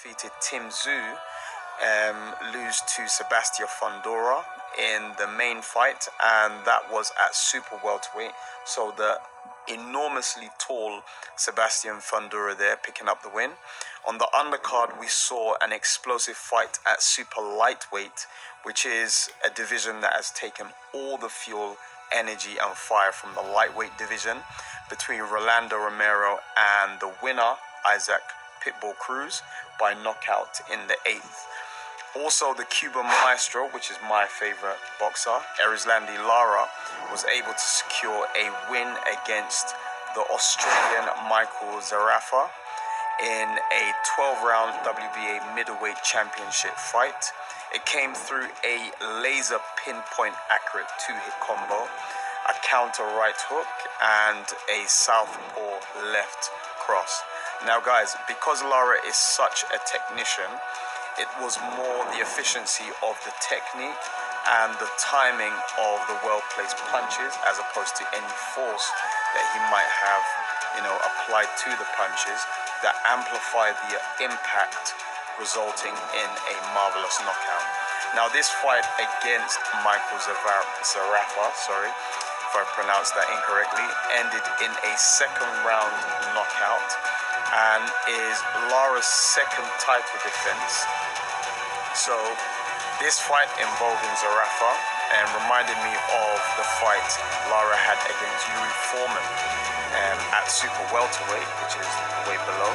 defeated Tim Tszyu, lose to Sebastian Fundora in the main fight, and that was at super welterweight. So the enormously tall Sebastian Fundora there picking up the win. On the undercard, we saw an explosive fight at super lightweight, which is a division that has taken all the fuel, energy and fire from the lightweight division, between Rolando Romero and the winner, Isaac Pitbull Cruz, by knockout in the 8th. Also, the Cuban maestro, which is my favorite boxer, Erislandy Lara, was able to secure a win against the Australian Michael Zarafa in a 12-round WBA middleweight championship fight. It came through a laser pinpoint accurate 2-hit combo, a counter right hook, and a southpaw left cross. Now guys, because Lara is such a technician, it was more the efficiency of the technique and the timing of the well-placed punches as opposed to any force that he might have, applied to the punches that amplified the impact, resulting in a marvelous knockout. Now this fight against Michael Zarafa, if I pronounced that incorrectly, ended in a second round knockout and is Lara's second title defense. So this fight involving Zarafa and reminded me of the fight Lara had against Yuri Foreman at super welterweight, which is way below.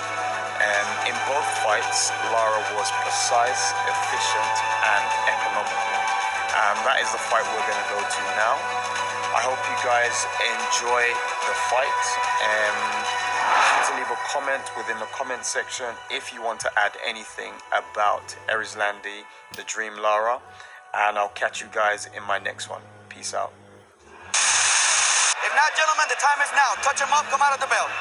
In both fights, Lara was precise, efficient and economical. That is the fight we're going to go to now. I hope you guys enjoy the fight. To leave a comment within the comment section if you want to add anything about Erislandy, the Dream Lara, and I'll catch you guys in my next one. Peace out. If not, gentlemen, the time is now. Touch them up, come out of the belt.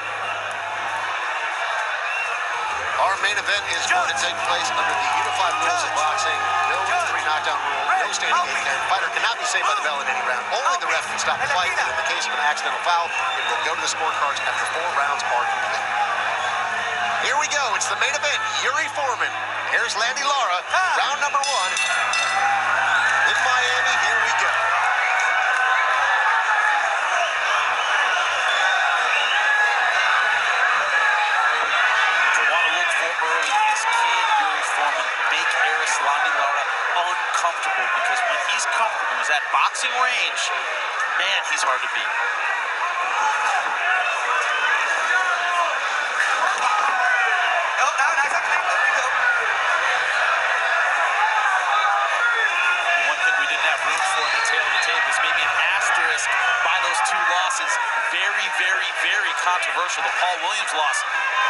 Our main event is going to take place under the unified rules of boxing. No 3 knockdown rule, no standing 8 count. Fighter cannot be saved by the bell in any round. Only the ref can stop the fight, and in the case of an accidental foul, it will go to the scorecards after 4 rounds are complete. Here we go. It's the main event. Yuri Foreman, Erislandy Lara, round number 1. In Miami, here we go. Uncomfortable, because when he's comfortable, he's at boxing range, man, he's hard to beat. One thing we didn't have room for in the tail of the tape is maybe an asterisk by those 2 losses. Very, very, very controversial. The Paul Williams loss.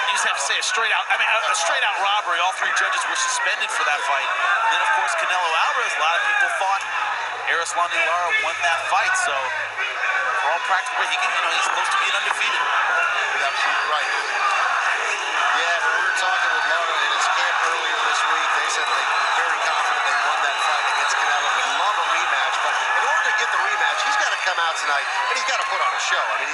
You just have to say a straight out robbery. All 3 judges were suspended for that fight. Then, of course, Canelo Alvarez, a lot of people thought Erislandy Lara won that fight. So, for all practical, he's supposed to be undefeated. You're absolutely right. Yeah, when we were talking with Lara in his camp earlier this week, they said they were very confident they won that fight against Canelo. Would love a rematch, but in order to get the rematch, he's got to come out tonight and he's got to put on a show. I mean,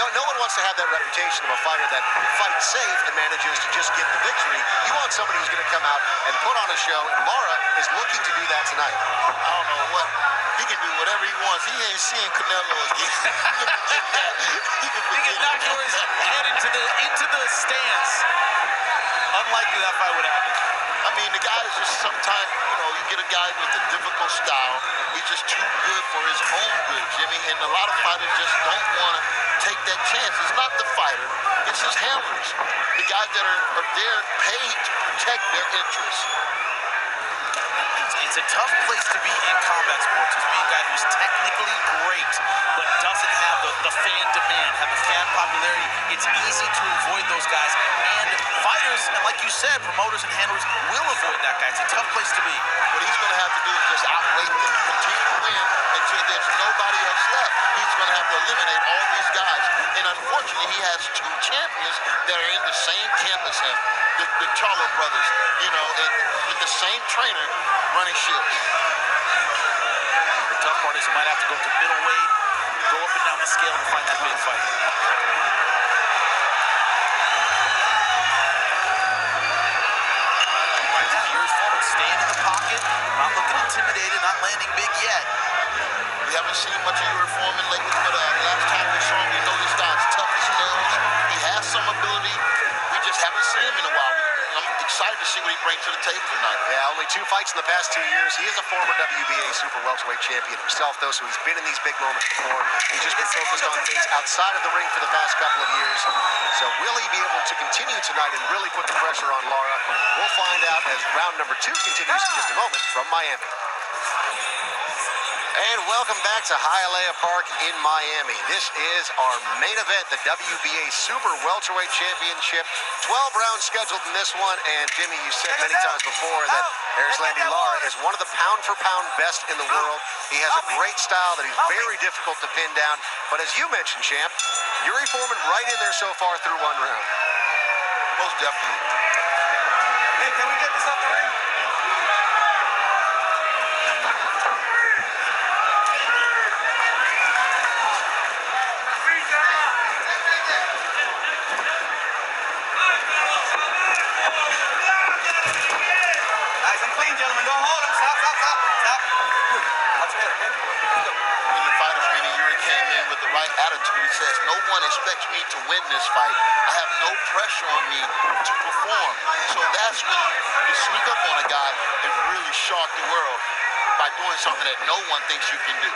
no one wants to have that reputation of a fighter that fights safe and manages to just get the victory. You want somebody who's going to come out and put on a show, and Lara is looking to do that tonight. I don't know what. He can do whatever he wants. He ain't seeing Canelo again. He can knock yours head into the stands. Unlikely that fight would happen. I mean, the guy is just sometimes, you get a guy with a difficult style. He's just too good for his own good, Jimmy. And a lot of fighters just don't want to take that chance. It's not the fighter. It's his handlers. The guys that are there paid to protect their interests. It's a tough place to be in combat sports, as being a guy who's technically great, but doesn't have the fan demand, have the fan popularity. It's easy to avoid those guys. And fighters, and like you said, promoters and handlers will avoid that guy. It's a tough place to be. What he's going to have to do is just outweight them, continue to win until there's nobody else left. He's going to have to eliminate all these guys. And unfortunately, he has 2 champions that are in the same camp as him. The Charlo brothers, and with the same trainer running ships. The tough part is you might have to go to middleweight, go up and down the scale to find that big fight. haven't seen much of Yuri Foreman lately, but last time we saw him, we know this guy's tough as nails. He has some ability. We just haven't seen him in a while. I'm excited to see what he brings to the table tonight. Yeah, only 2 fights in the past 2 years. He is a former WBA super welterweight champion himself, though, so he's been in these big moments before. He's just been focused on things outside of the ring for the past couple of years. So will he be able to continue tonight and really put the pressure on Lara? We'll find out as round number 2 continues in just a moment from Miami. And welcome back to Hialeah Park in Miami. This is our main event, the WBA Super Welterweight Championship. 12 rounds scheduled in this one, and Jimmy, you said many times before that Erislandy Lara is one of the pound-for-pound best in the world. He has a great style that he's very difficult to pin down. But as you mentioned, champ, Yuri Foreman right in there so far through 1 round. Most definitely. Hey, can we get this off the ring? Nice and clean, gentlemen. Don't hold him. Stop. Watch your head, okay? Let's go. In the fighter's meeting, Yuri came in with the right attitude. He says, no one expects me to win this fight. I have no pressure on me to perform. So that's when you sneak up on a guy and really shock the world by doing something that no one thinks you can do.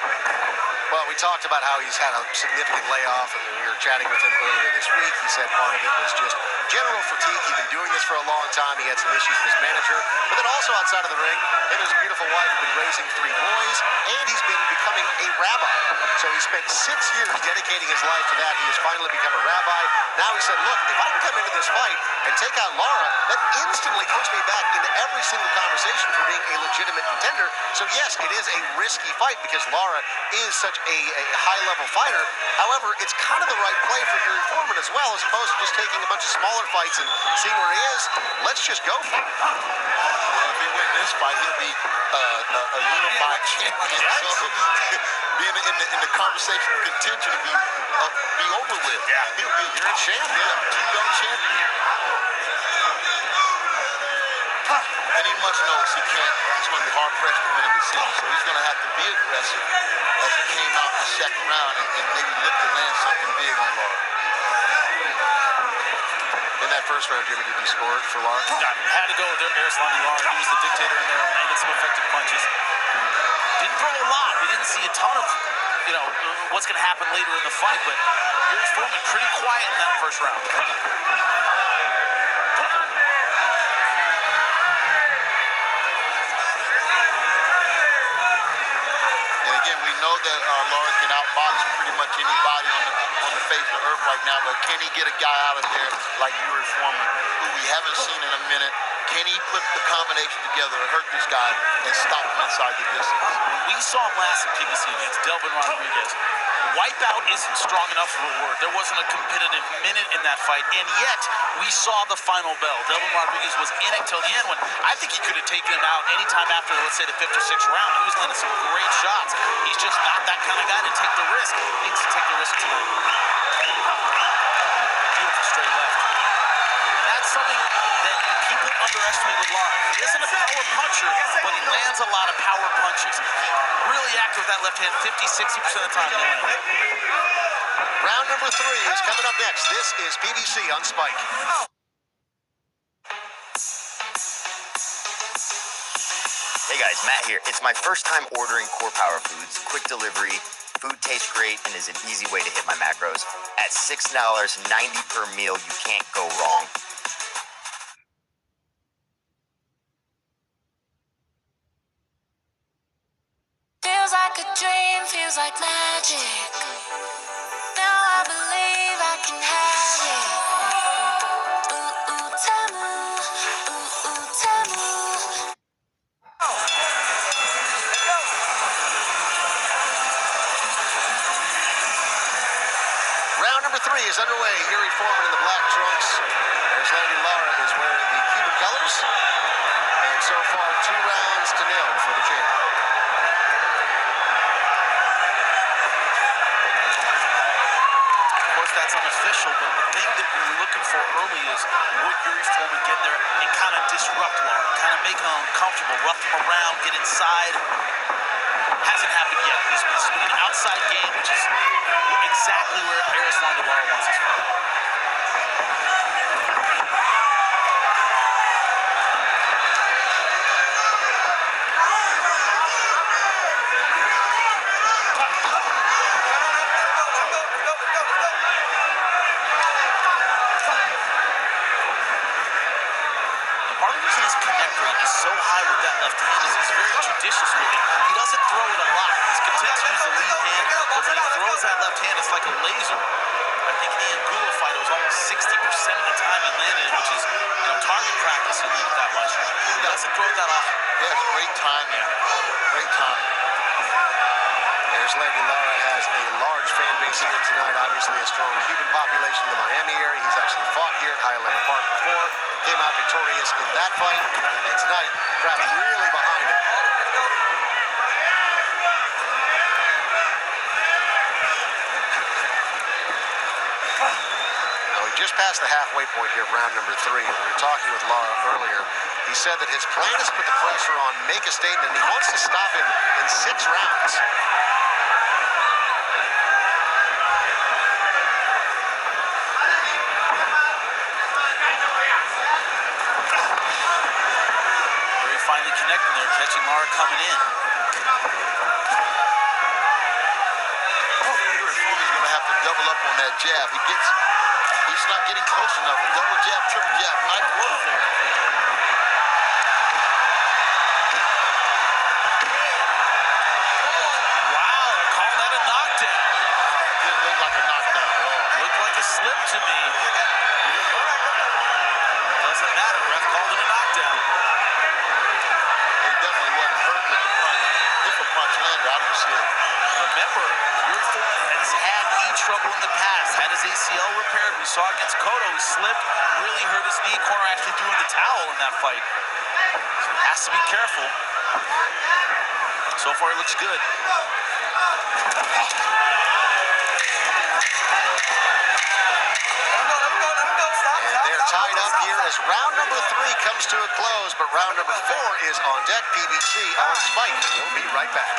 Well, we talked about how he's had a significant layoff, and we were chatting with him earlier this week. He said part of it was just general fatigue. He'd been doing this for a long time. He had some issues with his manager, but then also outside of the ring, him and his beautiful wife have been raising 3 boys, and he's been becoming a rabbi. So he spent 6 years dedicating his life to that. He has finally become a rabbi. Now he said, look, if I can come into this fight and take out Lara, that instantly puts me back into every single conversation for being a legitimate contender. So yes, it is a risky fight because Lara is such a high-level fighter. However, it's kind of the right play for Yuri Foreman as well, as opposed to just taking a bunch of smaller fights and seeing where he is. Let's just go for it. Well, if he wins this fight, he'll be a unified champion. So being in the conversation of contention to be over with. Yeah. He'll be You're a champ, yeah. 2-belt champion. And he must know he can't. He's going to be hard-pressed to win a decision. So he's going to have to be aggressive as he came out in the second round and maybe look to land something big on Lara. In that first round, Jimmy, did you score for Lara? Had to go with Erislandy Lara. He was the dictator in there, landed some effective punches. Didn't throw a lot. We didn't see a ton of, what's going to happen later in the fight, but Yuri Foreman pretty quiet in that first round. And again, we know that Lara can outbox pretty much anybody on the face of the earth right now, but can he get a guy out of there like Yuri Foreman, who we haven't seen in a minute? Can he put the combination together and hurt this guy and stop him inside the distance? We saw him last in PBC against Delvin Rodriguez. Wipeout isn't strong enough of a word. There wasn't a competitive minute in that fight, and yet we saw the final bell. Delvin Rodriguez was in it till the end when I think he could have taken him out anytime after, let's say, the 5th or 6th round. He was landing some great shots. He's just not that kind of guy to take the risk. He needs to take the risk tonight. Beautiful straight left. And that's something that people underestimate with Lara. He isn't a power puncher, but he lands a lot of power punches. He really active with that left hand 50-60% of the time. Round number 3 is coming up next. This is PBC on Spike. Hey guys, Matt here. It's my first time ordering Core Power Foods. Quick delivery, food tastes great, and is an easy way to hit my macros. At $6.90 per meal, you can't go wrong. Feels like a dream, feels like magic. Now I believe I can have it. Ooh, ooh, Tamu. Ooh, ooh, Tamu. Round number 3 is underway. Yuri Foreman in the black trunks. Erislandy Lara is wearing the Cuban colors. And so far, 2 rounds to nil for the champ. Of course, that's unofficial, but the thing that we were looking for early is would Yuri Foreman get there and kind of disrupt Lara, kind of make him uncomfortable, rough him around, get inside. Hasn't happened yet. This has been an outside game, which is exactly where Erislandy Lara wants us from. Part of the reason his connect rate is so high with that left hand is he's very judicious with it. He doesn't throw it a lot. He's content to use the lead hand, but when he throws that left hand, it's like a laser. I think in the Angulo fight, it was almost 60% of the time he landed, which is, target practice, you need it that much. He doesn't throw it that often. Yes, great timing. Great timing. Erislandy Lara has a large fan base here tonight. Obviously, a strong Cuban population in the Miami area. He's actually fought here at Highland Park before. Came out victorious in that fight. And tonight, crowd really behind him. Now, we just passed the halfway point here of round number 3. We were talking with Lara earlier. He said that his plan is to put the pressure on, make a statement, and he wants to stop him in 6 rounds. Finally connecting there, catching Lara coming in. He's going to have to double up on that jab. He's not getting close enough. A double jab, triple jab might work for him. Wow, they're calling that a knockdown. Didn't look like a knockdown at all. Looked like a slip to me. Doesn't matter, ref called it a knockdown. He definitely wasn't hurt with the punch. If a punch landed, I don't see it. Remember, Yuri Foreman has had knee trouble in the past, had his ACL repaired. We saw against Cotto, he slipped, really hurt his knee. Corner actually threw in the towel in that fight. So has to be careful. So far, he looks good. And they're tied up here as round number 3 comes to a close, but round number 4 is on deck. PBC on Spike. We'll be right back.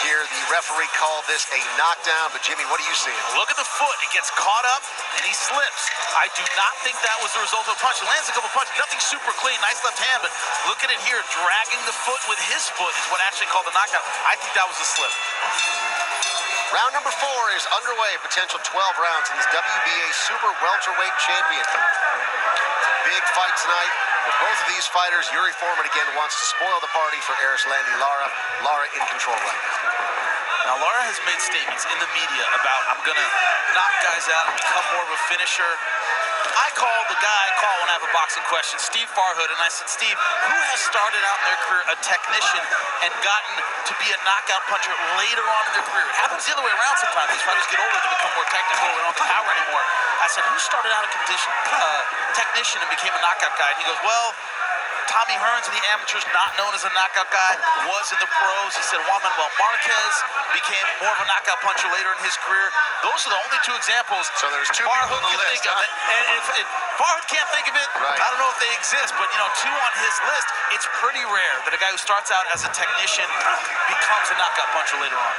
Here, the referee called this a knockdown, but Jimmy, what are you seeing? Look at the foot. It gets caught up, and he slips. I do not think that was the result of a punch. He lands a couple punches. Nothing super clean. Nice left hand, but look at it here. Dragging the foot with his foot is what actually called the knockout. I think that was a slip. Round number 4 is underway. Potential 12 rounds in this WBA Super Welterweight Champion. Big fight tonight for both of these fighters. Yuri Foreman again wants to spoil the party for Erislandy Lara. Lara in control right now. Now, Lara has made statements in the media about, I'm going to knock guys out and become more of a finisher. I called the guy I call when I have a boxing question, Steve Farhood, and I said, Steve, who has started out in their career a technician and gotten to be a knockout puncher later on in their career? It happens the other way around sometimes. These fighters get older, they become more technical, they don't have the power anymore. I said, who started out a technician and became a knockout guy? And he goes, well, Tommy Hearns in the amateurs, not known as a knockout guy, was in the pros. He said Juan Manuel Marquez became more of a knockout puncher later in his career. Those are the only 2 examples. So there's 2 Farhood people on the can list, think of it. And if Farhood can't think of it, right. I don't know if they exist, but 2 on his list. It's pretty rare that a guy who starts out as a technician becomes a knockout puncher later on.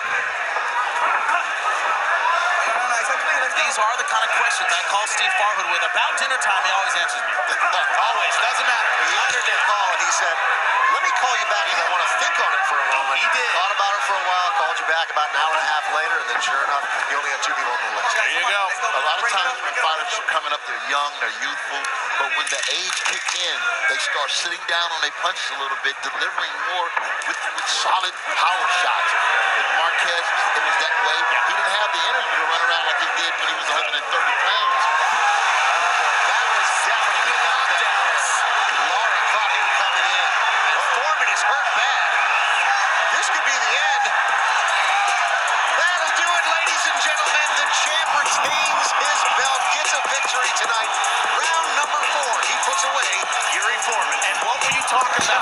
These are the kind of questions I call Steve Farhood with. About dinner time, he always answers me. Always. Doesn't matter. He answered that call and he said, let me call you back because I want to think on it for a moment. He did. Thought about it for a while, called you back about an hour and a half later, and then sure enough, you only had 2 people on the list. There you go. A lot of times when fighters are coming up, they're young, they're youthful, but when the age kick in, they start sitting down on their punches a little bit, delivering more with solid power shots. With Marquez, it was that way. He didn't have the energy to run around like he did when he was 130 pounds. That was definitely a knockdown. Lara caught him coming in, and Foreman is hurt bad. This could be the end. That'll do it, ladies and gentlemen. The champ retains his belt, gets a victory tonight. Round number 4, he puts away Yuri Foreman. And what were you talking about?